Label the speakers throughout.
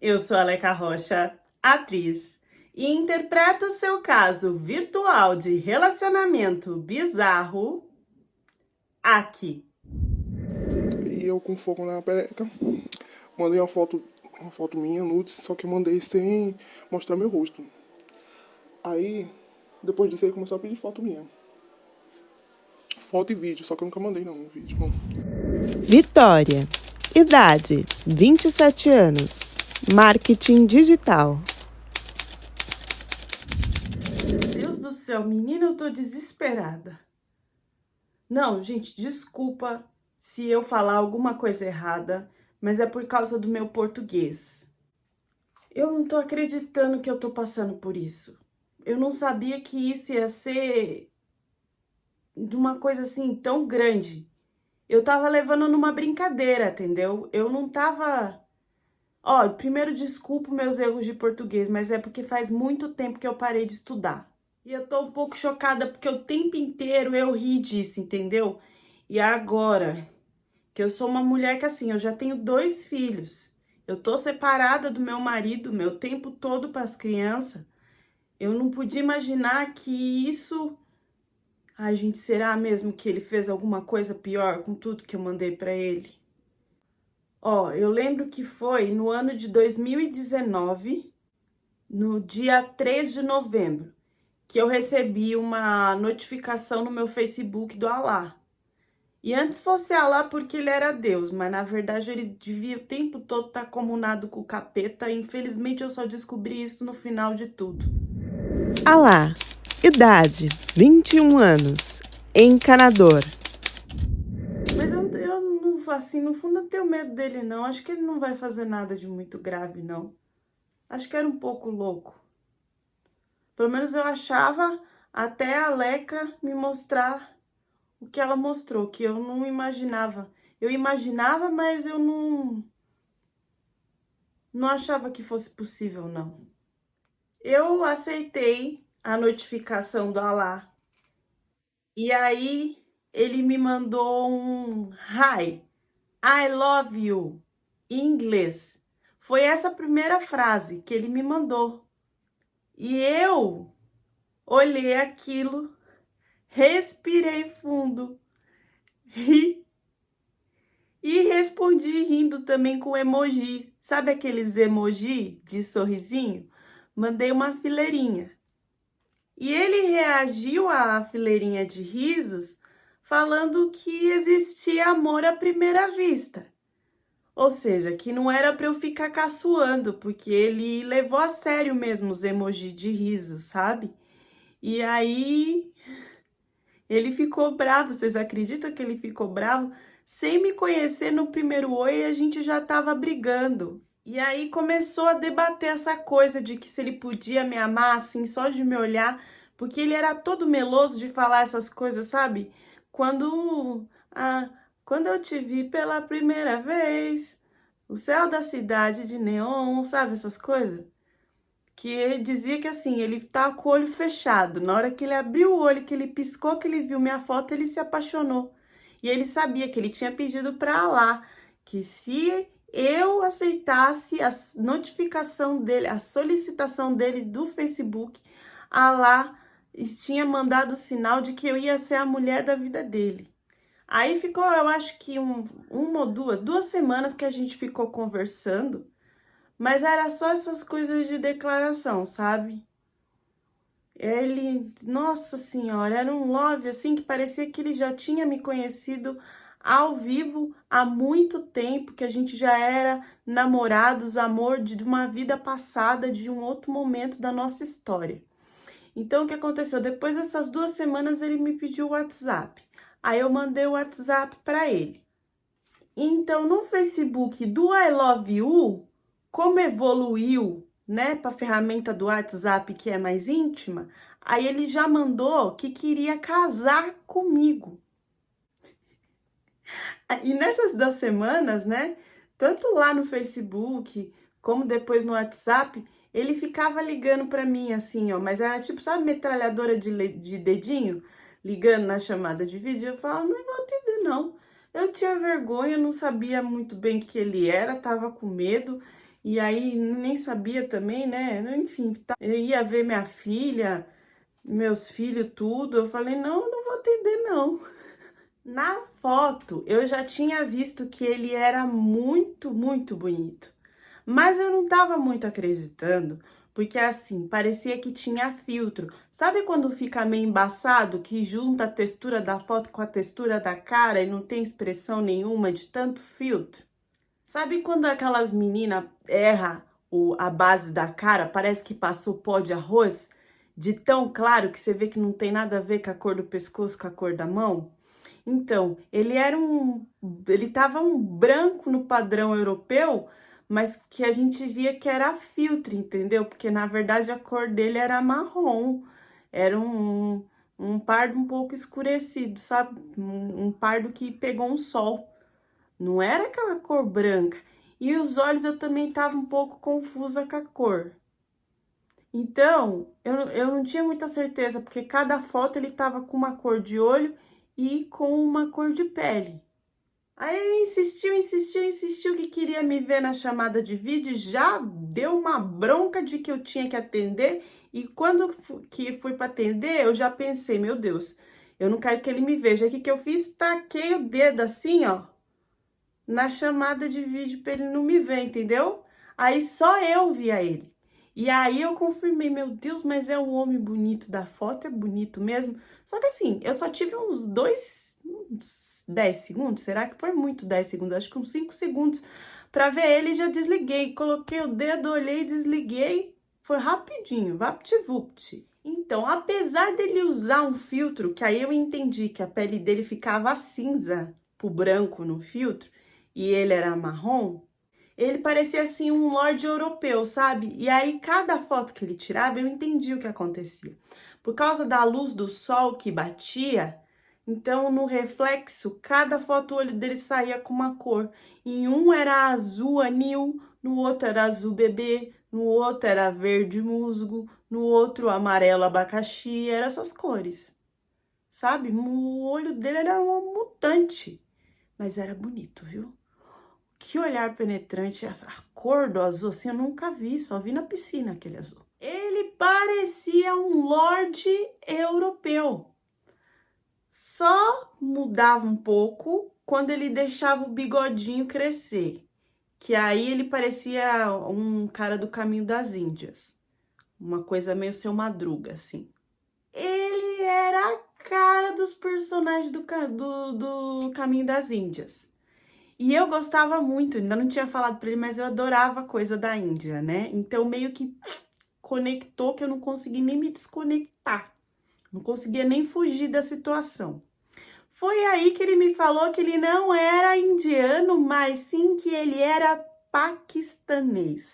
Speaker 1: Eu sou a Aleca Rocha, atriz, e interpreto o seu caso virtual de relacionamento bizarro aqui.
Speaker 2: E eu com fogo na perereca, mandei uma foto minha, nudes, só que eu mandei sem mostrar meu rosto. Aí, depois disso, ele começou a pedir foto minha. Foto e vídeo, só que eu nunca mandei não, um vídeo. Não.
Speaker 3: Vitória. Idade: 27 anos. Marketing digital.
Speaker 1: Deus do céu, menina, eu tô desesperada. Não, gente, desculpa se eu falar alguma coisa errada, mas é por causa do meu português. Eu não tô acreditando que eu tô passando por isso. Eu não sabia que isso ia ser de uma coisa assim tão grande. Eu tava levando numa brincadeira, entendeu? Eu não tava. Ó, primeiro desculpo meus erros de português, mas é porque faz muito tempo que eu parei de estudar. E eu tô um pouco chocada porque o tempo inteiro eu ri disso, entendeu? E agora que eu sou uma mulher que assim, eu já tenho 2 filhos. Eu tô separada do meu marido meu tempo todo para as crianças. Eu não podia imaginar que isso. Ai, gente, será mesmo que ele fez alguma coisa pior com tudo que eu mandei para ele? Ó, eu lembro que foi no ano de 2019, no dia 3 de novembro, que eu recebi uma notificação no meu Facebook do Alá. E antes fosse Alá porque ele era Deus, mas na verdade ele devia o tempo todo estar comunado com o capeta. E infelizmente eu só descobri isso no final de tudo.
Speaker 3: Alá. Idade: 21 anos. Encanador.
Speaker 1: Mas eu não, assim, no fundo eu tenho medo dele não. Acho que ele não vai fazer nada de muito grave, não. Acho que era um pouco louco. Pelo menos eu achava até a Leca me mostrar o que ela mostrou, que eu não imaginava. Eu imaginava, mas eu não achava que fosse possível, não. Eu aceitei a notificação do Alá. E aí ele me mandou um Hi, I love you, em inglês. Foi essa a primeira frase que ele me mandou. E eu olhei aquilo, respirei fundo, ri e respondi rindo também com emoji. Sabe aqueles emoji de sorrisinho? Mandei uma fileirinha. E ele reagiu à fileirinha de risos, falando que existia amor à primeira vista. Ou seja, que não era para eu ficar caçoando, porque ele levou a sério mesmo os emojis de riso, sabe? E aí ele ficou bravo. Vocês acreditam que ele ficou bravo? Sem me conhecer no primeiro oi, a gente já tava brigando. E aí começou a debater essa coisa de que se ele podia me amar assim só de me olhar, porque ele era todo meloso de falar essas coisas, sabe? Quando, ah, quando eu te vi pela primeira vez, o céu da cidade de neon, sabe essas coisas? Que ele dizia que assim, ele tá com o olho fechado. Na hora que ele abriu o olho, que ele piscou, que ele viu minha foto, ele se apaixonou. E ele sabia que ele tinha pedido para Allah que se eu aceitasse a notificação dele, a solicitação dele do Facebook, Allah tinha mandado o sinal de que eu ia ser a mulher da vida dele. Aí ficou, eu acho que uma ou duas semanas que a gente ficou conversando. Mas era só essas coisas de declaração, sabe? Ele, nossa senhora, era um love assim que parecia que ele já tinha me conhecido ao vivo há muito tempo, que a gente já era namorados, amor de uma vida passada, de um outro momento da nossa história. Então, o que aconteceu? Depois dessas 2 semanas, ele me pediu o WhatsApp. Aí eu mandei o WhatsApp para ele. Então, no Facebook do I Love You, como evoluiu, né, para a ferramenta do WhatsApp que é mais íntima, aí ele já mandou que queria casar comigo. E nessas 2 semanas, né, tanto lá no Facebook como depois no WhatsApp, ele ficava ligando para mim assim, ó, mas era tipo, sabe, metralhadora de dedinho, ligando na chamada de vídeo. Eu falava, não vou atender, não. Eu tinha vergonha, não sabia muito bem o que ele era, tava com medo. E aí nem sabia também, né? Enfim, eu ia ver minha filha, meus filhos, tudo. Eu falei, não, não vou atender, não. Na foto, eu já tinha visto que ele era muito, muito bonito. Mas eu não tava muito acreditando, porque assim, parecia que tinha filtro. Sabe quando fica meio embaçado, que junta a textura da foto com a textura da cara e não tem expressão nenhuma de tanto filtro? Sabe quando aquelas meninas erram a base da cara, parece que passou pó de arroz? De tão claro que você vê que não tem nada a ver com a cor do pescoço, com a cor da mão? Então, ele tava um branco no padrão europeu, mas que a gente via que era filtro, entendeu? Porque na verdade a cor dele era marrom, era um pardo um pouco escurecido, sabe? Um pardo que pegou um sol. Não era aquela cor branca. E os olhos eu também tava um pouco confusa com a cor. Então, eu não tinha muita certeza, porque cada foto ele tava com uma cor de olho e com uma cor de pele. Aí ele insistiu que queria me ver na chamada de vídeo, já deu uma bronca de que eu tinha que atender, e quando que fui para atender, eu já pensei, meu Deus, eu não quero que ele me veja. O que eu fiz? Taquei o dedo assim, ó, na chamada de vídeo para ele não me ver, entendeu? Aí só eu via ele. E aí eu confirmei, meu Deus, mas é o homem bonito da foto, é bonito mesmo. Só que assim, eu só tive uns 10 segundos, será que foi muito 10 segundos? Acho que uns 5 segundos pra ver ele, já desliguei. Coloquei o dedo, olhei, desliguei. Foi rapidinho, vapt-vupt. Então, apesar dele usar um filtro, que aí eu entendi que a pele dele ficava cinza pro branco no filtro, e ele era marrom, ele parecia assim um lorde europeu, sabe? E aí cada foto que ele tirava, eu entendi o que acontecia. Por causa da luz do sol que batia, então no reflexo, cada foto o olho dele saía com uma cor. Em um era azul anil, no outro era azul bebê, no outro era verde musgo, no outro amarelo abacaxi, eram essas cores. Sabe? O olho dele era um mutante, mas era bonito, viu? Que olhar penetrante, essa cor do azul, assim, eu nunca vi, só vi na piscina aquele azul. Ele parecia um lorde europeu. Só mudava um pouco quando ele deixava o bigodinho crescer, que aí ele parecia um cara do Caminho das Índias. Uma coisa meio Seu Madruga, assim. Ele era a cara dos personagens do Caminho das Índias. E eu gostava muito, ainda não tinha falado pra ele, mas eu adorava coisa da Índia, né? Então meio que conectou que eu não consegui nem me desconectar. Não conseguia nem fugir da situação. Foi aí que ele me falou que ele não era indiano, mas sim que ele era paquistanês.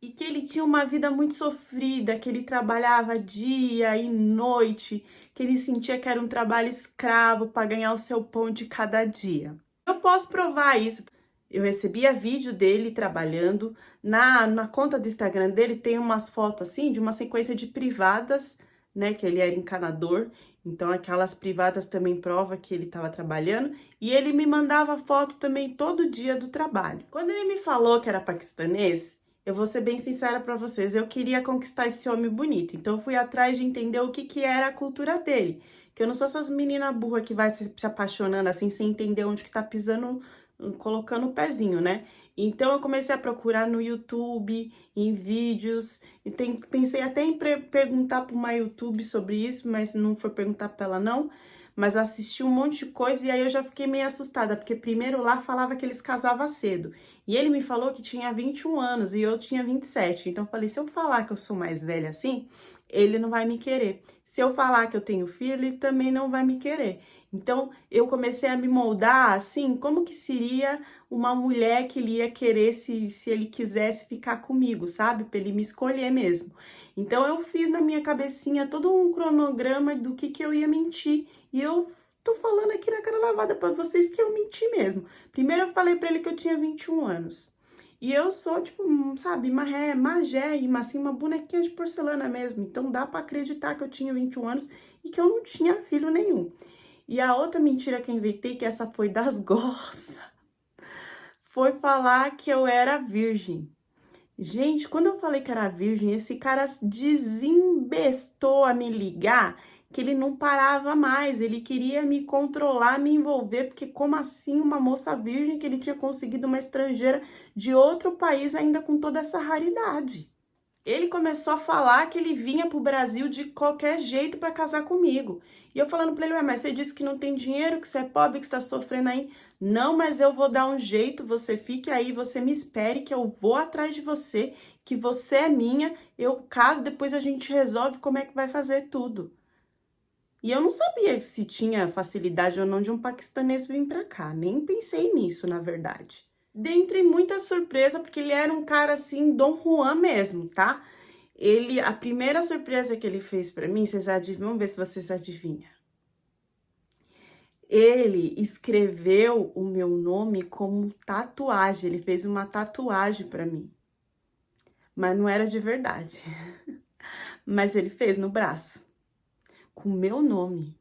Speaker 1: E que ele tinha uma vida muito sofrida, que ele trabalhava dia e noite, que ele sentia que era um trabalho escravo para ganhar o seu pão de cada dia. Eu posso provar isso. Eu recebia vídeo dele trabalhando. Na conta do Instagram dele tem umas fotos assim, de uma sequência de privadas, né? Que ele era encanador. Então, aquelas privadas também prova que ele estava trabalhando. E ele me mandava foto também todo dia do trabalho. Quando ele me falou que era paquistanês, eu vou ser bem sincera para vocês, eu queria conquistar esse homem bonito. Então, eu fui atrás de entender o que era a cultura dele. Que eu não sou essas meninas burras que vai se apaixonando assim, sem entender onde que tá pisando, colocando o pezinho, né? Então, eu comecei a procurar no YouTube, em vídeos, e pensei até em perguntar para uma YouTube sobre isso, mas não foi perguntar para ela não. Mas assisti um monte de coisa e aí eu já fiquei meio assustada, porque primeiro lá falava que eles casavam cedo. E ele me falou que tinha 21 anos e eu tinha 27. Então eu falei, se eu falar que eu sou mais velha assim, ele não vai me querer. Se eu falar que eu tenho filho, ele também não vai me querer. Então eu comecei a me moldar assim, como que seria uma mulher que ele ia querer se ele quisesse ficar comigo, sabe? Pra ele me escolher mesmo. Então eu fiz na minha cabecinha todo um cronograma do que eu ia mentir. E eu tô falando aqui na cara lavada pra vocês que eu menti mesmo. Primeiro eu falei pra ele que eu tinha 21 anos. E eu sou, tipo, sabe, magérrima, assim, uma bonequinha de porcelana mesmo. Então dá pra acreditar que eu tinha 21 anos e que eu não tinha filho nenhum. E a outra mentira que eu inventei, que essa foi das grossas, foi falar que eu era virgem. Gente, quando eu falei que era virgem, esse cara desembestou a me ligar, que ele não parava mais, ele queria me controlar, me envolver, porque como assim uma moça virgem que ele tinha conseguido uma estrangeira de outro país ainda com toda essa raridade? Ele começou a falar que ele vinha pro Brasil de qualquer jeito para casar comigo. E eu falando pra ele, ué, mas você disse que não tem dinheiro, que você é pobre, que você tá sofrendo aí. Não, mas eu vou dar um jeito, você fique aí, você me espere que eu vou atrás de você, que você é minha, eu caso, depois a gente resolve como é que vai fazer tudo. E eu não sabia se tinha facilidade ou não de um paquistanês vir pra cá, nem pensei nisso, na verdade. Dentre muita surpresa, porque ele era um cara assim, Dom Juan mesmo, tá? A primeira surpresa que ele fez pra mim, vocês adivinham, vamos ver se vocês adivinham. Ele escreveu o meu nome como tatuagem, ele fez uma tatuagem pra mim. Mas não era de verdade. Mas ele fez no braço, com o meu nome.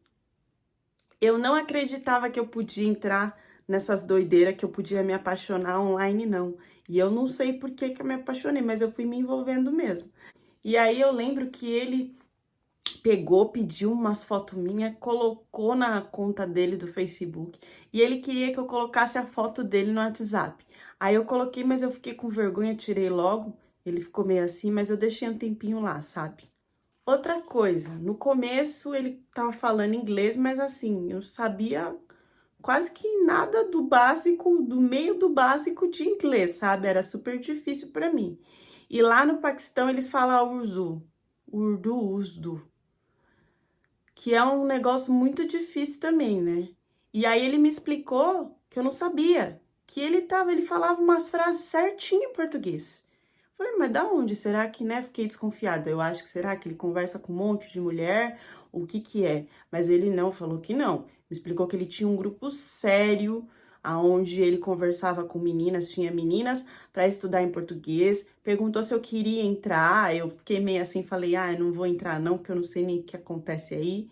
Speaker 1: Eu não acreditava que eu podia entrar nessas doideiras, que eu podia me apaixonar online, não. E eu não sei por que eu me apaixonei, mas eu fui me envolvendo mesmo. E aí eu lembro que ele pegou, pediu umas fotos minhas, colocou na conta dele do Facebook. E ele queria que eu colocasse a foto dele no WhatsApp. Aí eu coloquei, mas eu fiquei com vergonha, tirei logo. Ele ficou meio assim, mas eu deixei um tempinho lá, sabe? Outra coisa, no começo ele tava falando inglês, mas assim, eu sabia quase que nada do básico, do meio do básico de inglês, sabe? Era super difícil para mim. E lá no Paquistão eles falam urdu, que é um negócio muito difícil também, né? E aí ele me explicou que eu não sabia, que ele falava umas frases certinho em português. Falei, mas da onde? Será que, né? Fiquei desconfiada. Eu acho que será que ele conversa com um monte de mulher? O que que é? Mas ele não, falou que não. Me explicou que ele tinha um grupo sério, aonde ele conversava com meninas, tinha meninas para estudar em português. Perguntou se eu queria entrar. Eu fiquei meio assim, falei, eu não vou entrar não, porque eu não sei nem o que acontece aí.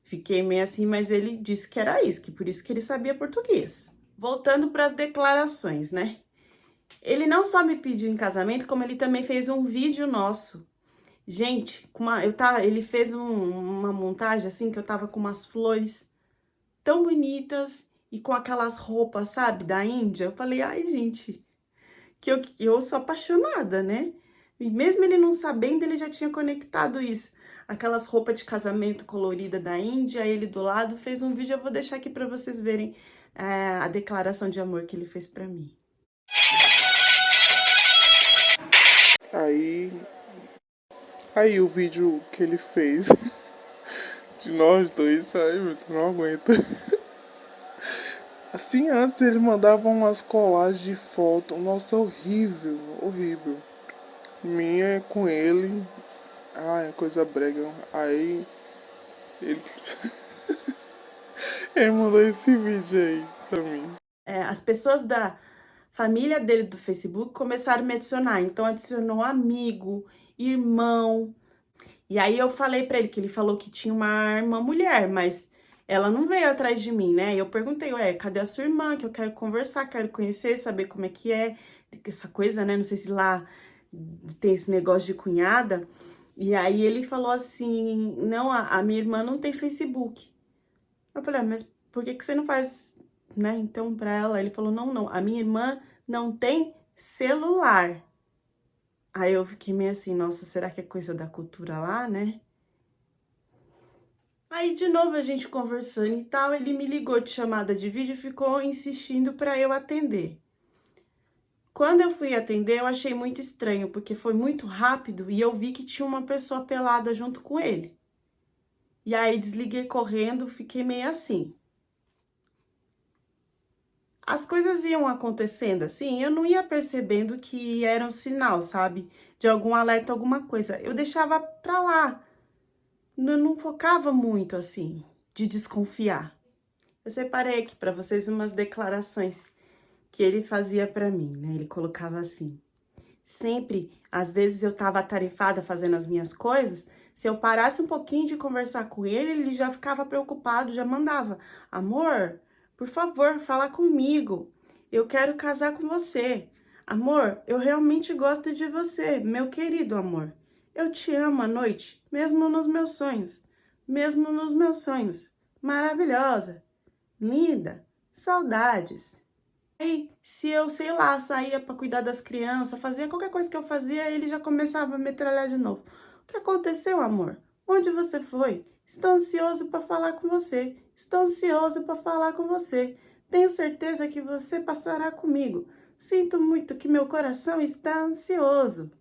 Speaker 1: Fiquei meio assim, mas ele disse que era isso, que por isso que ele sabia português. Voltando para as declarações, né? Ele não só me pediu em casamento, como ele também fez um vídeo nosso. Gente, ele fez uma montagem assim, que eu tava com umas flores tão bonitas e com aquelas roupas, sabe, da Índia. Eu falei, ai, gente, que eu sou apaixonada, né? E mesmo ele não sabendo, ele já tinha conectado isso. Aquelas roupas de casamento colorida da Índia, ele do lado fez um vídeo, eu vou deixar aqui pra vocês verem a declaração de amor que ele fez pra mim.
Speaker 2: Aí o vídeo que ele fez de nós dois, ai meu Deus, não aguento. Assim, antes ele mandava umas colagens de foto, nossa, horrível, horrível. Minha com ele, ai, coisa brega. Aí ele ele mandou esse vídeo aí pra mim.
Speaker 1: As pessoas da família dele do Facebook começaram a me adicionar, então adicionou amigo, irmão. E aí eu falei pra ele que ele falou que tinha uma irmã mulher, mas ela não veio atrás de mim, né? E eu perguntei, cadê a sua irmã? Que eu quero conversar, quero conhecer, saber como é que é, essa coisa, né? Não sei se lá tem esse negócio de cunhada. E aí ele falou assim, não, a minha irmã não tem Facebook. Eu falei, mas por que você não faz, né, então pra ela? Ele falou, não, a minha irmã não tem celular. Aí eu fiquei meio assim, nossa, será que é coisa da cultura lá, né? Aí de novo a gente conversando e tal, ele me ligou de chamada de vídeo e ficou insistindo pra eu atender. Quando eu fui atender, eu achei muito estranho, porque foi muito rápido e eu vi que tinha uma pessoa pelada junto com ele. E aí desliguei correndo, fiquei meio assim. As coisas iam acontecendo assim, eu não ia percebendo que era um sinal, sabe? De algum alerta, alguma coisa. Eu deixava pra lá. Eu não focava muito assim, de desconfiar. Eu separei aqui pra vocês umas declarações que ele fazia pra mim, né? Ele colocava assim: sempre, às vezes eu tava atarefada fazendo as minhas coisas, se eu parasse um pouquinho de conversar com ele, ele já ficava preocupado, já mandava: amor, por favor, fala comigo. Eu quero casar com você. Amor, eu realmente gosto de você, meu querido amor. Eu te amo à noite, mesmo nos meus sonhos. Mesmo nos meus sonhos. Maravilhosa, linda, saudades. Aí, se eu, sei lá, saía para cuidar das crianças, fazia qualquer coisa que eu fazia, ele já começava a metralhar de novo. O que aconteceu, amor? Onde você foi? Estou ansioso para falar com você. Estou ansioso para falar com você. Tenho certeza que você passará comigo. Sinto muito que meu coração está ansioso.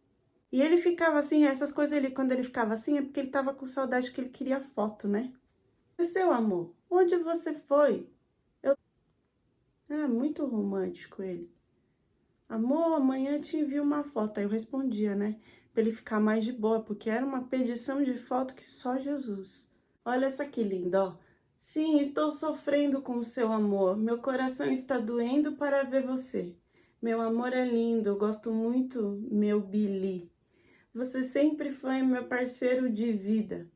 Speaker 1: E ele ficava assim, essas coisas, quando ele ficava assim, é porque ele estava com saudade, que ele queria foto, né? Seu amor, onde você foi? Muito romântico ele. Amor, amanhã te envio uma foto. Aí eu respondia, né? Pra ele ficar mais de boa, porque era uma pedição de foto que só Jesus. Olha essa que linda, ó. Sim, estou sofrendo com o seu amor. Meu coração está doendo para ver você. Meu amor é lindo, eu gosto muito, meu Billy. Você sempre foi meu parceiro de vida.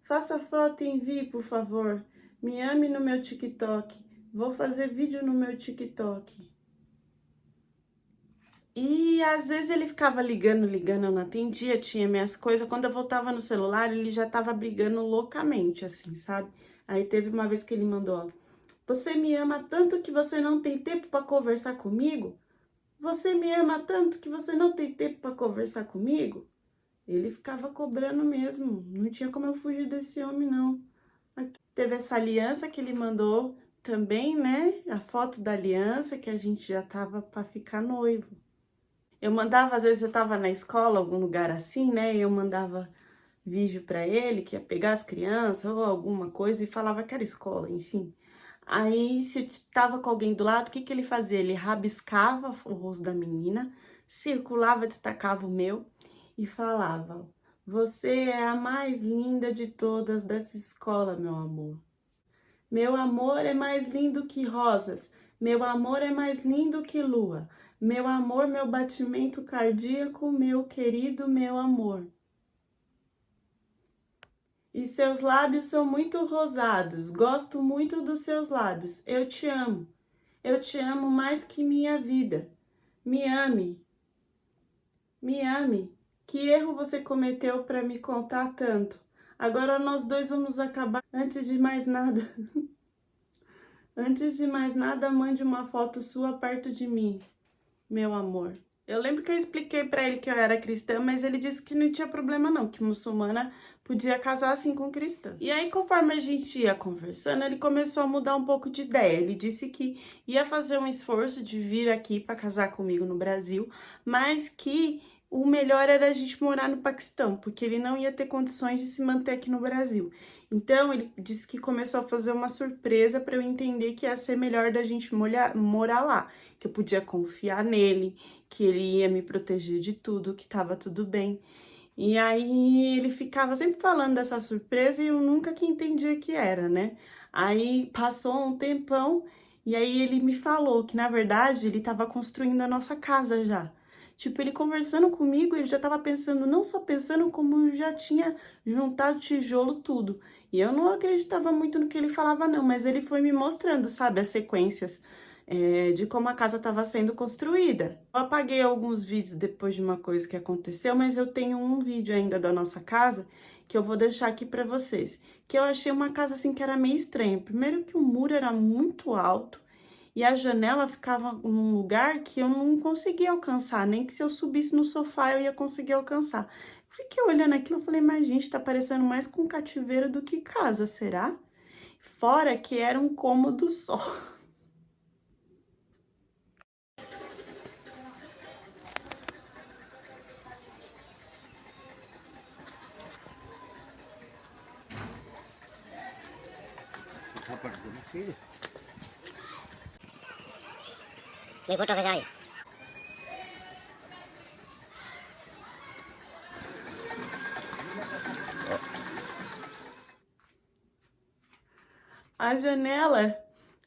Speaker 1: Faça foto e envie, por favor. Me ame no meu TikTok. Vou fazer vídeo no meu TikTok. E às vezes ele ficava ligando, eu não atendia, tinha minhas coisas. Quando eu voltava no celular, ele já tava brigando loucamente, assim, sabe? Aí teve uma vez que ele mandou, ó, você me ama tanto que você não tem tempo para conversar comigo? Você me ama tanto que você não tem tempo para conversar comigo? Ele ficava cobrando mesmo, não tinha como eu fugir desse homem, não. Aqui teve essa aliança que ele mandou também, né? A foto da aliança, que a gente já tava para ficar noivo. Eu mandava, às vezes eu tava na escola, algum lugar assim, né? Eu mandava vídeo para ele, que ia pegar as crianças ou alguma coisa, e falava que era escola, enfim. Aí, se tava com alguém do lado, o que que ele fazia? Ele rabiscava o rosto da menina, circulava, destacava o meu e falava: você é a mais linda de todas dessa escola, meu amor. Meu amor é mais lindo que rosas. Meu amor é mais lindo que lua. Meu amor, meu batimento cardíaco, meu querido, meu amor. E seus lábios são muito rosados. Gosto muito dos seus lábios. Eu te amo. Eu te amo mais que minha vida. Me ame. Me ame. Que erro você cometeu para me contar tanto? Agora nós dois vamos acabar. Antes de mais nada, mande uma foto sua perto de mim, meu amor. Eu lembro que eu expliquei pra ele que eu era cristã, mas ele disse que não tinha problema não, que muçulmana podia casar assim com cristã. E aí, conforme a gente ia conversando, ele começou a mudar um pouco de ideia. Ele disse que ia fazer um esforço de vir aqui pra casar comigo no Brasil, mas que o melhor era a gente morar no Paquistão, porque ele não ia ter condições de se manter aqui no Brasil. Então, ele disse que começou a fazer uma surpresa para eu entender que ia ser melhor da gente morar lá, que eu podia confiar nele, que ele ia me proteger de tudo, que tava tudo bem. E aí, ele ficava sempre falando dessa surpresa e eu nunca que entendia que era, né? Aí, passou um tempão e aí ele me falou que, na verdade, ele tava construindo a nossa casa já. Tipo, ele conversando comigo, ele já tava pensando, não só pensando, como já tinha juntado tijolo, tudo. E eu não acreditava muito no que ele falava, não, mas ele foi me mostrando, sabe, as sequências de como a casa estava sendo construída. Eu apaguei alguns vídeos depois de uma coisa que aconteceu, mas eu tenho um vídeo ainda da nossa casa que eu vou deixar aqui pra vocês. Que eu achei uma casa assim que era meio estranha. Primeiro que o muro era muito alto, e a janela ficava num lugar que eu não conseguia alcançar, nem que se eu subisse no sofá eu ia conseguir alcançar. Eu fiquei olhando aquilo e falei, mas gente, tá parecendo mais com cativeiro do que casa, será? Fora que era um cômodo só.
Speaker 4: May foto ka sa'yo.
Speaker 1: A janela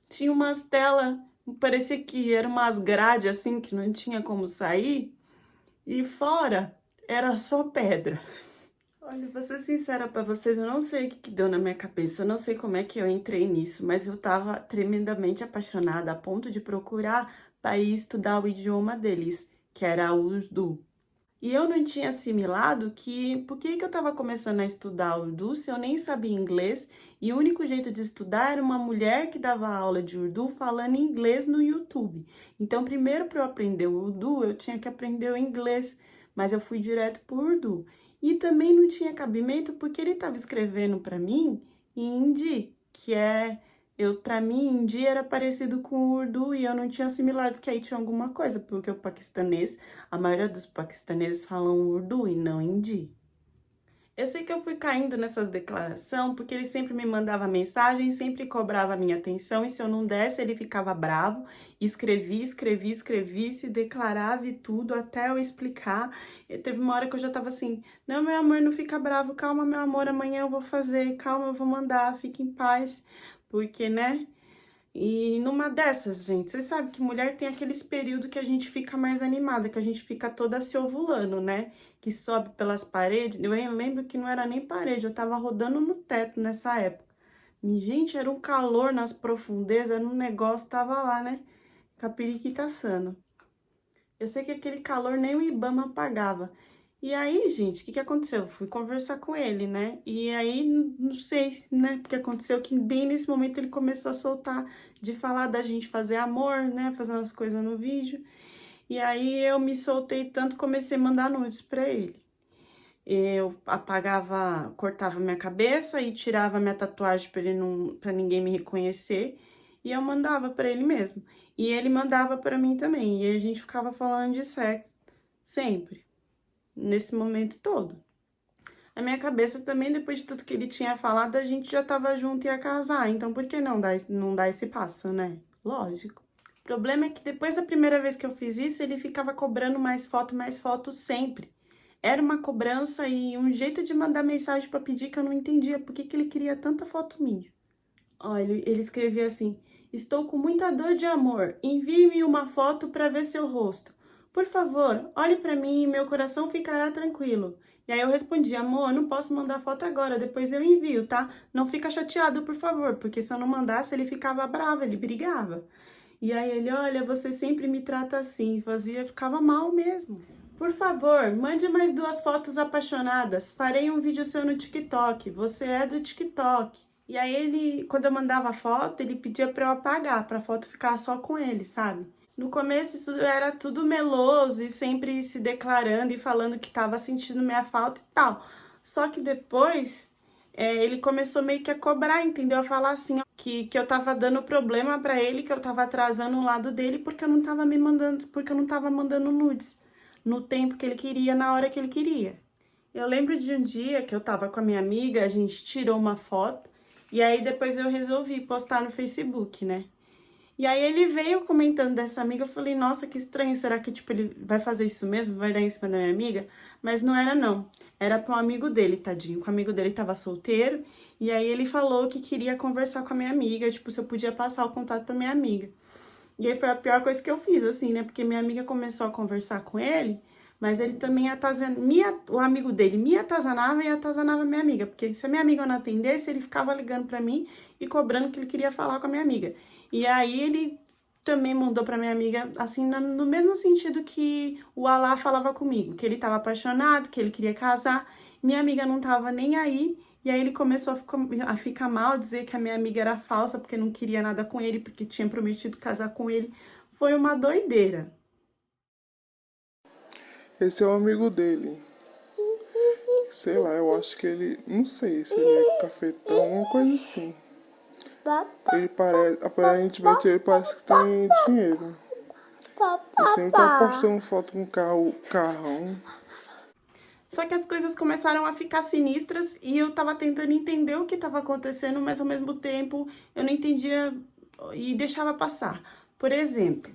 Speaker 1: tinha umas telas, parecia que eram umas grades assim, que não tinha como sair. E fora era só pedra. Olha, vou ser sincera pra vocês, eu não sei o que deu na minha cabeça, eu não sei como é que eu entrei nisso, mas eu tava tremendamente apaixonada, a ponto de procurar para ir estudar o idioma deles, que era o Urdu. E eu não tinha assimilado que por que eu estava começando a estudar Urdu se eu nem sabia inglês e o único jeito de estudar era uma mulher que dava aula de Urdu falando inglês no YouTube. Então, primeiro para eu aprender o Urdu, eu tinha que aprender o inglês, mas eu fui direto para o Urdu. E também não tinha cabimento porque ele estava escrevendo para mim em hindi, que é para mim, hindi era parecido com o Urdu e eu não tinha assimilado que aí tinha alguma coisa, porque o paquistanês, a maioria dos paquistaneses falam Urdu e não hindi. Eu sei que eu fui caindo nessas declarações porque ele sempre me mandava mensagem, sempre cobrava a minha atenção e se eu não desse ele ficava bravo, escrevi, se declarava e tudo até eu explicar. E teve uma hora que eu já tava assim, não, meu amor, não fica bravo, calma, meu amor, amanhã eu vou fazer, calma, eu vou mandar, fique em paz, porque, né? E numa dessas, gente, vocês sabem que mulher tem aqueles períodos que a gente fica mais animada, que a gente fica toda se ovulando, né? Que sobe pelas paredes. Eu lembro que não era nem parede, eu tava rodando no teto nessa época. E, gente, era um calor nas profundezas, era um negócio, tava lá, né? Com a periquita assando. Eu sei que aquele calor nem o Ibama apagava. E aí, gente, o que aconteceu? Eu fui conversar com ele, né? E aí, não sei, né? Porque aconteceu que bem nesse momento ele começou a soltar de falar da gente fazer amor, né? Fazer umas coisas no vídeo. E aí eu me soltei tanto, comecei a mandar nudes pra ele. Eu apagava, cortava minha cabeça e tirava minha tatuagem pra ele não, para ninguém me reconhecer. E eu mandava pra ele mesmo. E ele mandava pra mim também. E a gente ficava falando de sexo sempre. Nesse momento todo. Na minha cabeça também, depois de tudo que ele tinha falado, a gente já tava junto e ia casar. Então, por que não dar esse passo, né? Lógico. O problema é que depois da primeira vez que eu fiz isso, ele ficava cobrando mais foto sempre. Era uma cobrança e um jeito de mandar mensagem pra pedir que eu não entendia. Por que ele queria tanta foto minha? Olha, ele escrevia assim, estou com muita dor de amor, envie-me uma foto pra ver seu rosto. Por favor, olhe pra mim e meu coração ficará tranquilo. E aí eu respondi, amor, eu não posso mandar foto agora, depois eu envio, tá? Não fica chateado, por favor, porque se eu não mandasse, ele ficava bravo, ele brigava. E aí ele, olha, você sempre me trata assim, ficava mal mesmo. Por favor, mande mais 2 fotos apaixonadas, farei um vídeo seu no TikTok, você é do TikTok. E aí ele, quando eu mandava foto, ele pedia pra eu apagar, pra foto ficar só com ele, sabe? No começo isso era tudo meloso e sempre se declarando e falando que tava sentindo minha falta e tal. Só que depois ele começou meio que a cobrar, entendeu? A falar assim, ó, que eu tava dando problema pra ele, que eu tava atrasando o lado dele porque eu não tava mandando nudes no tempo que ele queria, na hora que ele queria. Eu lembro de um dia que eu tava com a minha amiga, a gente tirou uma foto e aí depois eu resolvi postar no Facebook, né? E aí ele veio comentando dessa amiga, eu falei, nossa, que estranho, será que, tipo, ele vai fazer isso mesmo? Vai dar em cima da minha amiga? Mas não era, não. Era para um amigo dele, tadinho. O amigo dele tava solteiro, e aí ele falou que queria conversar com a minha amiga, tipo, se eu podia passar o contato pra minha amiga. E aí foi a pior coisa que eu fiz, assim, né? Porque minha amiga começou a conversar com ele, mas ele também o amigo dele me atazanava e atazanava minha amiga. Porque se a minha amiga não atendesse, ele ficava ligando pra mim e cobrando que ele queria falar com a minha amiga. E aí ele também mandou pra minha amiga, assim, no mesmo sentido que o Alá falava comigo. Que ele tava apaixonado, que ele queria casar. Minha amiga não tava nem aí. E aí ele começou a ficar mal, dizer que a minha amiga era falsa, porque não queria nada com ele, porque tinha prometido casar com ele. Foi uma doideira.
Speaker 2: Esse é o amigo dele. Sei lá, eu acho que ele... Não sei se ele é cafetão, uma coisa assim. Ele parece... Aparentemente ele parece que tem dinheiro. Ele sempre tá postando foto com carrão.
Speaker 1: Só que as coisas começaram a ficar sinistras e eu tava tentando entender o que tava acontecendo, mas ao mesmo tempo eu não entendia e deixava passar. Por exemplo,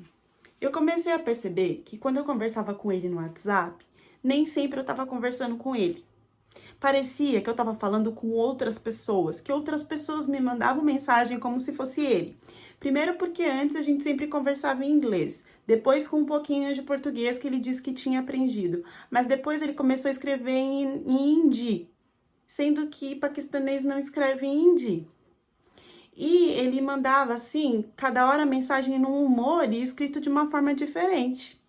Speaker 1: eu comecei a perceber que quando eu conversava com ele no WhatsApp, nem sempre eu tava conversando com ele. Parecia que eu tava falando com outras pessoas, que outras pessoas me mandavam mensagem como se fosse ele. Primeiro porque antes a gente sempre conversava em inglês, depois com um pouquinho de português que ele disse que tinha aprendido, mas depois ele começou a escrever em hindi, sendo que paquistanês não escreve em hindi. E ele mandava, assim, cada hora mensagem num humor e escrito de uma forma diferente.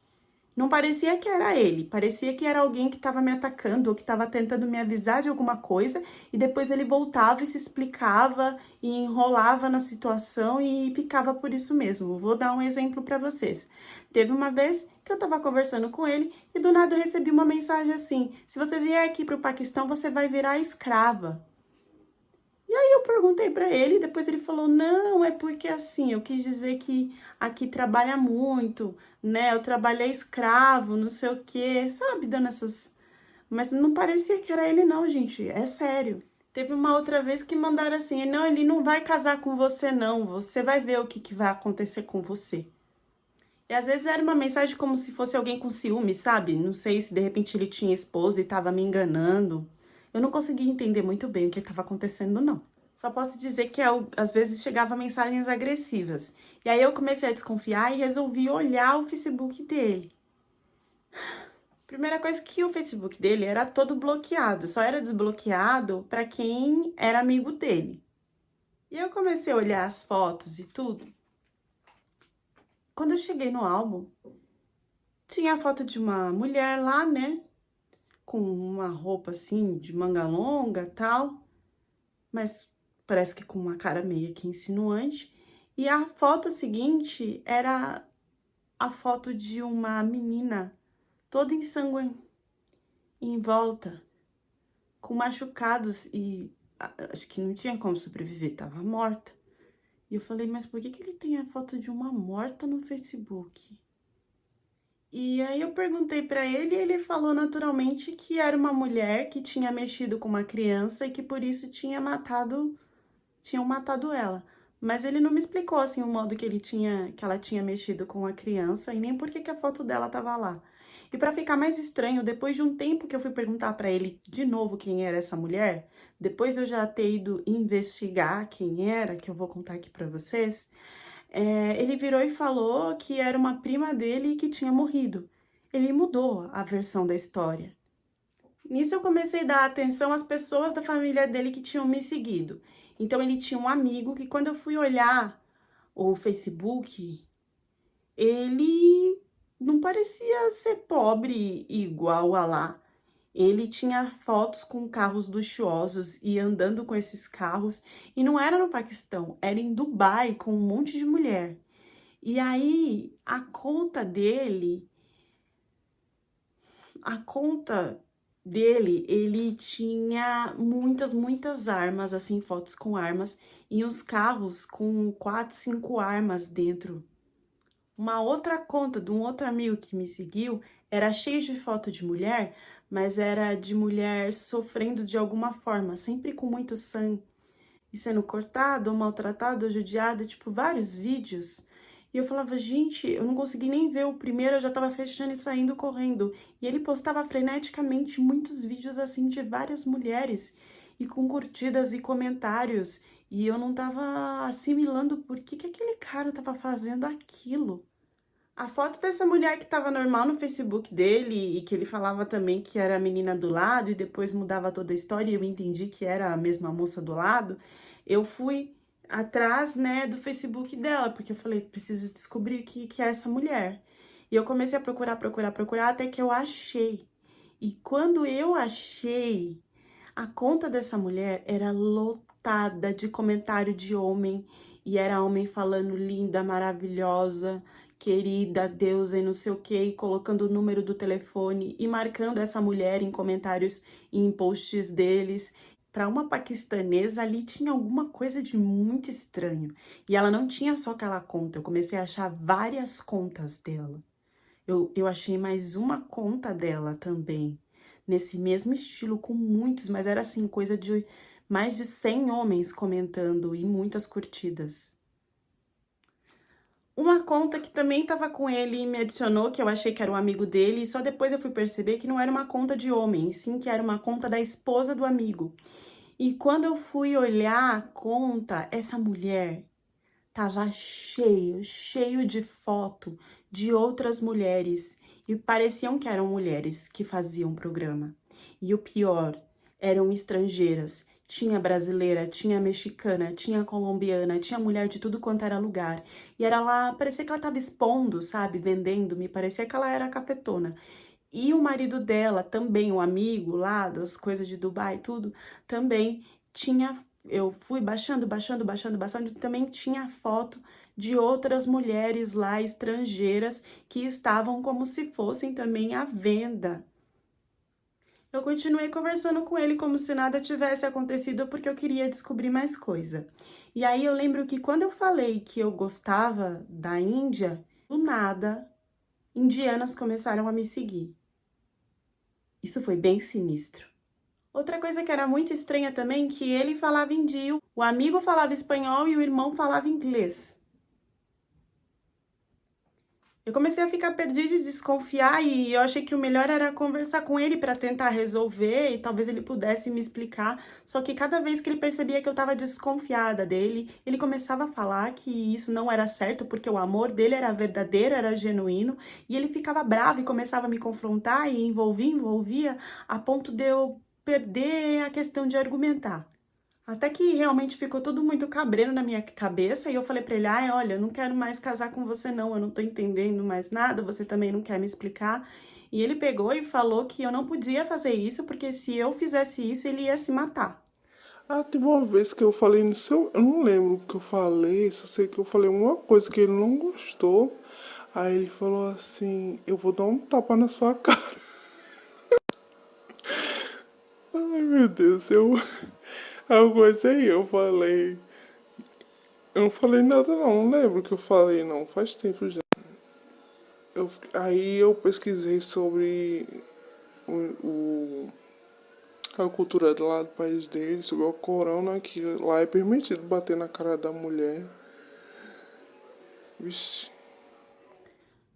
Speaker 1: Não parecia que era ele, parecia que era alguém que estava me atacando ou que estava tentando me avisar de alguma coisa e depois ele voltava e se explicava e enrolava na situação e ficava por isso mesmo. Vou dar um exemplo para vocês. Teve uma vez que eu estava conversando com ele e do nada eu recebi uma mensagem assim: se você vier aqui para o Paquistão, você vai virar escrava. E aí eu perguntei pra ele, depois ele falou, não, é porque assim, eu quis dizer que aqui trabalha muito, né, o trabalho é escravo, não sei o quê, sabe, dando essas... Mas não parecia que era ele não, gente, é sério. Teve uma outra vez que mandaram assim, não, ele não vai casar com você não, você vai ver o que vai acontecer com você. E às vezes era uma mensagem como se fosse alguém com ciúme, sabe? Não sei se de repente ele tinha esposa e tava me enganando. Eu não conseguia entender muito bem o que estava acontecendo, não. Só posso dizer que às vezes chegava mensagens agressivas. E aí eu comecei a desconfiar e resolvi olhar o Facebook dele. Primeira coisa que o Facebook dele era todo bloqueado, só era desbloqueado para quem era amigo dele. E eu comecei a olhar as fotos e tudo. Quando eu cheguei no álbum, tinha a foto de uma mulher lá, né? Com uma roupa assim, de manga longa, tal. Mas parece que com uma cara meio que insinuante. E a foto seguinte era a foto de uma menina toda em volta, com machucados e acho que não tinha como sobreviver, tava morta. E eu falei, mas por que ele tem a foto de uma morta no Facebook? E aí eu perguntei pra ele e ele falou naturalmente que era uma mulher que tinha mexido com uma criança e que por isso tinham matado ela. Mas ele não me explicou assim o modo que ela tinha mexido com a criança e nem por que a foto dela tava lá. E pra ficar mais estranho, depois de um tempo que eu fui perguntar pra ele de novo quem era essa mulher, depois eu já ter ido investigar quem era, que eu vou contar aqui pra vocês, ele virou e falou que era uma prima dele e que tinha morrido. Ele mudou a versão da história. Nisso eu comecei a dar atenção às pessoas da família dele que tinham me seguido. Então ele tinha um amigo que quando eu fui olhar o Facebook, ele não parecia ser pobre igual a lá. Ele tinha fotos com carros luxuosos e andando com esses carros. E não era no Paquistão, era em Dubai com um monte de mulher. E aí a conta dele, ele tinha muitas armas, assim, fotos com armas, e uns carros com 4, 5 armas dentro. Uma outra conta de um outro amigo que me seguiu era cheio de foto de mulher, mas era de mulher sofrendo de alguma forma, sempre com muito sangue, e sendo cortado, ou maltratado, ou judiado, tipo, vários vídeos. E eu falava, gente, eu não consegui nem ver o primeiro, eu já tava fechando e saindo correndo. E ele postava freneticamente muitos vídeos assim de várias mulheres, e com curtidas e comentários. E eu não tava assimilando por que aquele cara tava fazendo aquilo. A foto dessa mulher que tava normal no Facebook dele e que ele falava também que era a menina do lado e depois mudava toda a história e eu entendi que era a mesma moça do lado, eu fui atrás, né, do Facebook dela, porque eu falei, preciso descobrir o que é essa mulher. E eu comecei a procurar até que eu achei. E quando eu achei, a conta dessa mulher era lotada de comentário de homem e era homem falando linda, maravilhosa, querida, deusa e não sei o que, e colocando o número do telefone e marcando essa mulher em comentários e em posts deles. Para uma paquistanesa, ali tinha alguma coisa de muito estranho. E ela não tinha só aquela conta, eu comecei a achar várias contas dela. Eu achei mais uma conta dela também, nesse mesmo estilo, com muitos, mas era assim, coisa de mais de 100 homens comentando e muitas curtidas. Uma conta que também estava com ele e me adicionou, que eu achei que era um amigo dele, e só depois eu fui perceber que não era uma conta de homem, sim que era uma conta da esposa do amigo. E quando eu fui olhar a conta, essa mulher tava cheio de foto de outras mulheres, e pareciam que eram mulheres que faziam o programa. E o pior, eram estrangeiras, Tinha brasileira, tinha mexicana, tinha colombiana, tinha mulher de tudo quanto era lugar. E era lá, parecia que ela tava expondo, sabe, vendendo, me parecia que ela era cafetona. E o marido dela também, o amigo lá das coisas de Dubai, tudo, também tinha. Eu fui baixando, também tinha foto de outras mulheres lá estrangeiras que estavam como se fossem também à venda. Eu continuei conversando com ele como se nada tivesse acontecido porque eu queria descobrir mais coisa. E aí eu lembro que quando eu falei que eu gostava da Índia, do nada, indianas começaram a me seguir. Isso foi bem sinistro. Outra coisa que era muito estranha também, que ele falava hindi, o amigo falava espanhol e o irmão falava inglês. Eu comecei a ficar perdida e desconfiar e eu achei que o melhor era conversar com ele para tentar resolver e talvez ele pudesse me explicar. Só que cada vez que ele percebia que eu estava desconfiada dele, ele começava a falar que isso não era certo porque o amor dele era verdadeiro, era genuíno, e ele ficava bravo e começava a me confrontar e envolvia a ponto de eu perder a questão de argumentar. Até que realmente ficou tudo muito cabreiro na minha cabeça e eu falei pra ele, ai, olha, eu não quero mais casar com você não, eu não tô entendendo mais nada, você também não quer me explicar. E ele pegou e falou que eu não podia fazer isso, porque se eu fizesse isso, ele ia se matar.
Speaker 2: Ah, teve uma vez que eu falei no seu. Eu não lembro o que eu falei, só sei que eu falei uma coisa que ele não gostou. Aí ele falou assim: eu vou dar um tapa na sua cara. Ai meu Deus, eu comecei, eu falei. Eu não falei nada não lembro o que eu falei não, faz tempo já. Aí eu pesquisei sobre a cultura lá do país dele, sobre o Corão, né, que lá é permitido bater na cara da mulher. Vixe.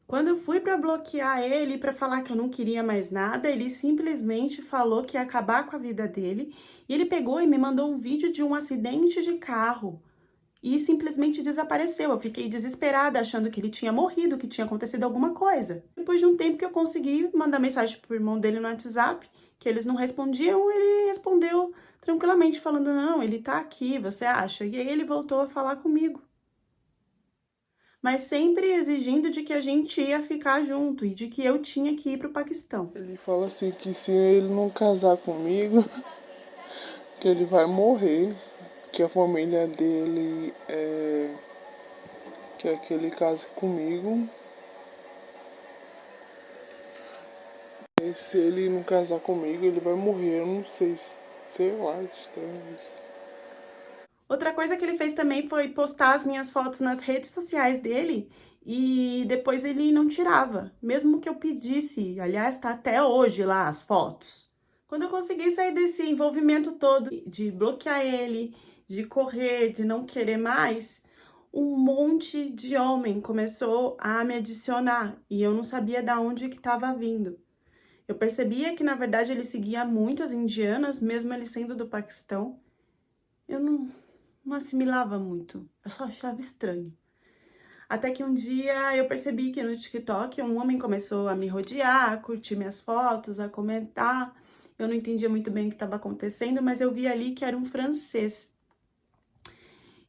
Speaker 1: Quando eu fui pra bloquear ele, pra falar que eu não queria mais nada, ele simplesmente falou que ia acabar com a vida dele, e ele pegou e me mandou um vídeo de um acidente de carro. E simplesmente desapareceu. Eu fiquei desesperada, achando que ele tinha morrido, que tinha acontecido alguma coisa. Depois de um tempo que eu consegui mandar mensagem pro irmão dele no WhatsApp, que eles não respondiam, ele respondeu tranquilamente, falando, não, ele tá aqui, você acha? E aí ele voltou a falar comigo. Mas sempre exigindo de que a gente ia ficar junto e de que eu tinha que ir pro Paquistão.
Speaker 2: Ele fala assim que se ele não casar comigo, que ele vai morrer, que a família dele quer que ele case comigo. E se ele não casar comigo, ele vai morrer. Eu não sei, sei lá, estranho isso.
Speaker 1: Outra coisa que ele fez também foi postar as minhas fotos nas redes sociais dele e depois ele não tirava, mesmo que eu pedisse. Aliás, tá até hoje lá as fotos. Quando eu consegui sair desse envolvimento todo, de bloquear ele, de correr, de não querer mais, um monte de homem começou a me adicionar e eu não sabia de onde que estava vindo. Eu percebia que, na verdade, ele seguia muitas indianas, mesmo ele sendo do Paquistão. Eu não assimilava muito, eu só achava estranho. Até que um dia eu percebi que no TikTok um homem começou a me rodear, a curtir minhas fotos, a comentar. Eu não entendia muito bem o que estava acontecendo, mas eu vi ali que era um francês.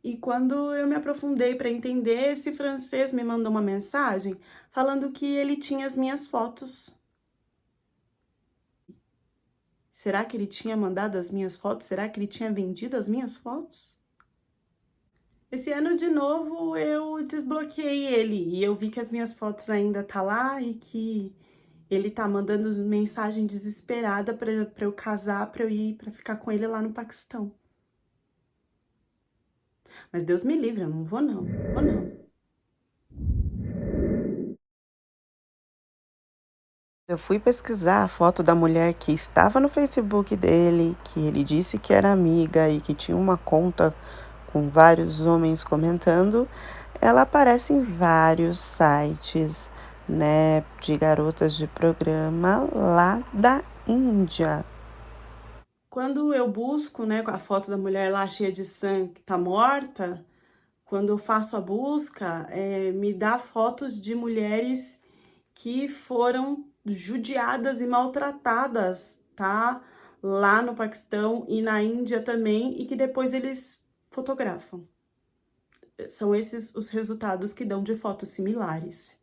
Speaker 1: E quando eu me aprofundei para entender, esse francês me mandou uma mensagem falando que ele tinha as minhas fotos. Será que ele tinha mandado as minhas fotos? Será que ele tinha vendido as minhas fotos? Esse ano, de novo, eu desbloqueei ele e eu vi que as minhas fotos ainda tá lá e que ele tá mandando mensagem desesperada pra eu casar, pra eu ir, pra ficar com ele lá no Paquistão. Mas Deus me livre, eu não vou não, vou não.
Speaker 3: Eu fui pesquisar a foto da mulher que estava no Facebook dele, que ele disse que era amiga e que tinha uma conta com vários homens comentando. Ela aparece em vários sites, né, de garotas de programa lá da Índia.
Speaker 1: Quando eu busco, né, a foto da mulher lá cheia de sangue que tá morta, quando eu faço a busca, me dá fotos de mulheres que foram judiadas e maltratadas, tá? lá no Paquistão e na Índia também, e que depois eles fotografam. São esses os resultados que dão de fotos similares.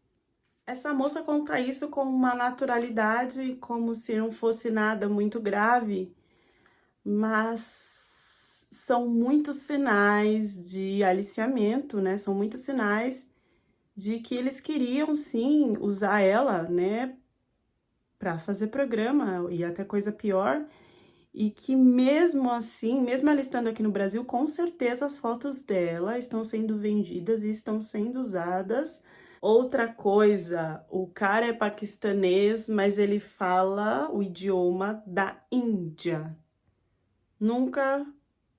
Speaker 1: Essa moça conta isso com uma naturalidade, como se não fosse nada muito grave, mas são muitos sinais de aliciamento, né? São muitos sinais de que eles queriam, sim, usar ela, né, para fazer programa e até coisa pior, e que mesmo assim, mesmo ela estando aqui no Brasil, com certeza as fotos dela estão sendo vendidas e estão sendo usadas. Outra coisa, o cara é paquistanês, mas ele fala o idioma da Índia. Nunca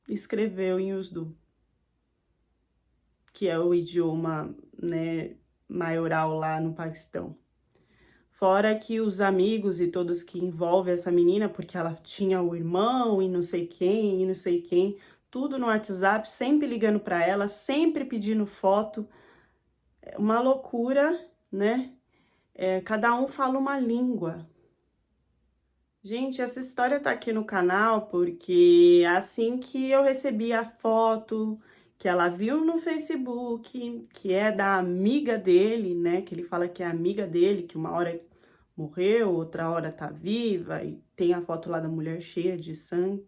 Speaker 1: escreveu em Urdu, que é o idioma, né, maioral lá no Paquistão. Fora que os amigos e todos que envolvem essa menina, porque ela tinha o irmão e não sei quem, e não sei quem, tudo no WhatsApp, sempre ligando para ela, sempre pedindo foto. É uma loucura, né? Cada um fala uma língua. Gente, essa história tá aqui no canal porque assim que eu recebi a foto que ela viu no Facebook, que é da amiga dele, né? Que ele fala que é amiga dele, que uma hora morreu, outra hora tá viva, e tem a foto lá da mulher cheia de sangue.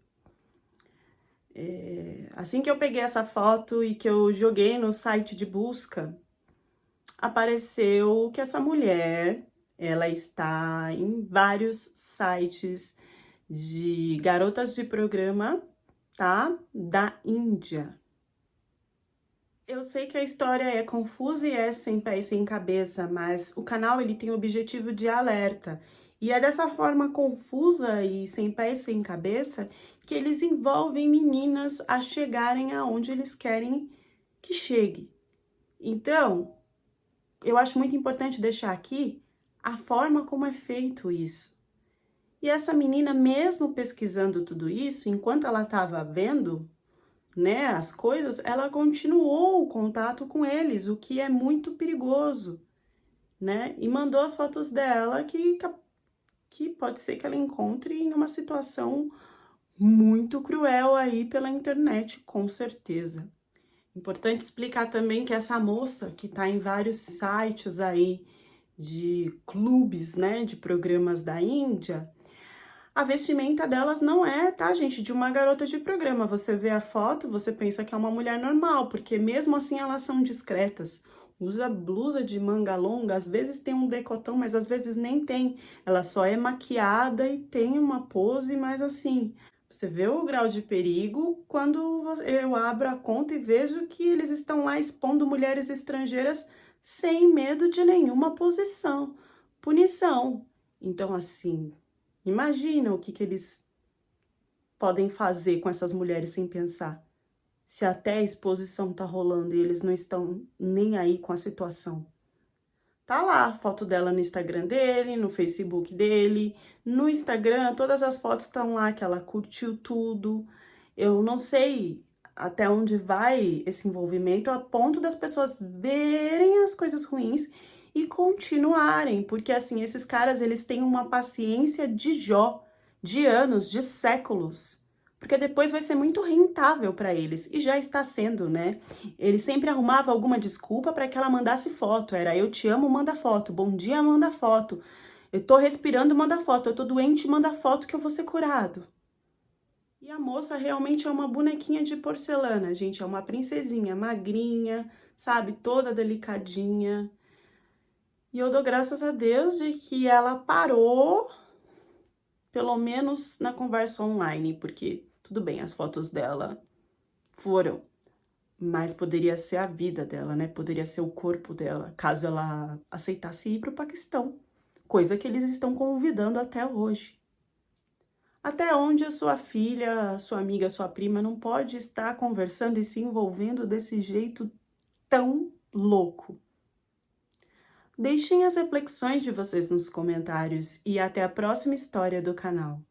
Speaker 1: Assim que eu peguei essa foto e que eu joguei no site de busca, apareceu que essa mulher, ela está em vários sites de garotas de programa, tá? Da Índia. Eu sei que a história é confusa e é sem pé e sem cabeça, mas o canal ele tem o objetivo de alerta. E é dessa forma confusa e sem pé e sem cabeça que eles envolvem meninas a chegarem aonde eles querem que chegue. Então, eu acho muito importante deixar aqui a forma como é feito isso. E essa menina, mesmo pesquisando tudo isso, enquanto ela estava vendo, né, as coisas, ela continuou o contato com eles, o que é muito perigoso, né? E mandou as fotos dela que pode ser que ela encontre em uma situação muito cruel aí pela internet, com certeza. Importante explicar também que essa moça que tá em vários sites aí de clubes, né, de programas da Índia, a vestimenta delas não é, tá, gente, de uma garota de programa. Você vê a foto, você pensa que é uma mulher normal, porque mesmo assim elas são discretas. Usa blusa de manga longa, às vezes tem um decotão, mas às vezes nem tem. Ela só é maquiada e tem uma pose, mas assim, você vê o grau de perigo quando eu abro a conta e vejo que eles estão lá expondo mulheres estrangeiras sem medo de nenhuma punição. Então, assim, imagina o que eles podem fazer com essas mulheres sem pensar. Se até a exposição tá rolando e eles não estão nem aí com a situação. Tá lá a foto dela no Instagram dele, no Facebook dele, no Instagram, todas as fotos estão lá que ela curtiu tudo. Eu não sei até onde vai esse envolvimento a ponto das pessoas verem as coisas ruins e continuarem, porque assim, esses caras, eles têm uma paciência de Jó, de anos, de séculos. Porque depois vai ser muito rentável para eles, e já está sendo, né? Ele sempre arrumava alguma desculpa para que ela mandasse foto. Era eu te amo, manda foto. Bom dia, manda foto. Eu tô respirando, manda foto. Eu tô doente, manda foto que eu vou ser curado. E a moça realmente é uma bonequinha de porcelana, gente. É uma princesinha, magrinha, sabe? Toda delicadinha. E eu dou graças a Deus de que ela parou, pelo menos na conversa online, porque tudo bem, as fotos dela foram, mas poderia ser a vida dela, né? Poderia ser o corpo dela, caso ela aceitasse ir para o Paquistão, coisa que eles estão convidando até hoje. Até onde a sua filha, a sua amiga, a sua prima não pode estar conversando e se envolvendo desse jeito tão louco? Deixem as reflexões de vocês nos comentários e até a próxima história do canal.